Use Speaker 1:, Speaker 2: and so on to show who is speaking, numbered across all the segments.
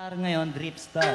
Speaker 1: Ngayon, Drip Star.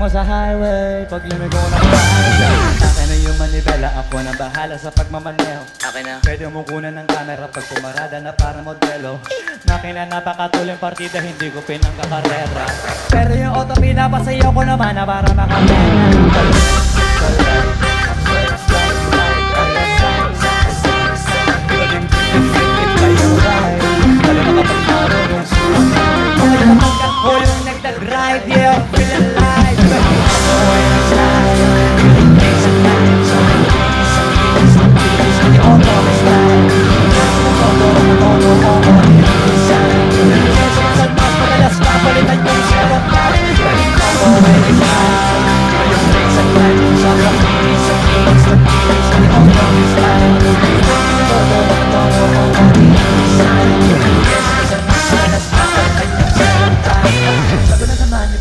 Speaker 1: Mo sa highway, pag lumigo na akin na yung manibela, ako na bahala sa pagmamaneho. Akin na pwede mong kunan ng camera pag pumarada na para modelo. Nakin na napakatuloy partida, hindi ko pinangkakarera. Pero yung auto pinapasayaw ko naman na para makapena. Lalo na kapag marunong ko yung nagdadrive, yeah, feel alive.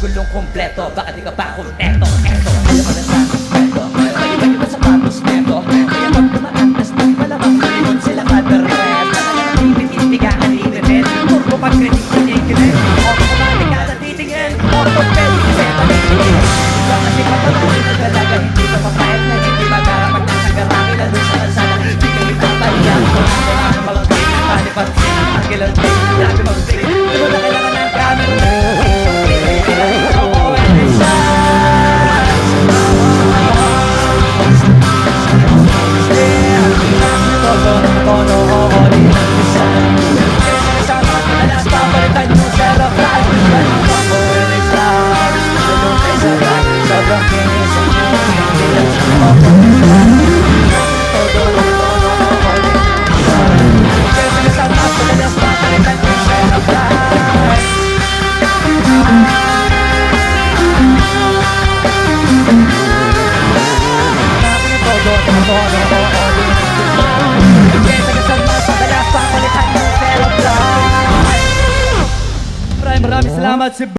Speaker 1: Gulong kompleto, baka di ka pa kompleto. Eto, ayaw ka na sa kompleto. Bagi-bagi ba sapatos neto? Kaya pag tumaantas ng malamang malimon sila kaderret. Nakakapipit-itigaan i-repet. Turbo pag-critic sa nikilit. Automatic ka na titingin. Orthopedic kasi paligid. Iba kasi kapatid na talaga hindi ka papayag na hindi magara pag nasagarami na doon sa kalsada. Di ka ipapahiya. Walang kayo na palipat. Ang kilang tayo, grabe mag-take. Ano na kailangan ng camera? Maraming salamat si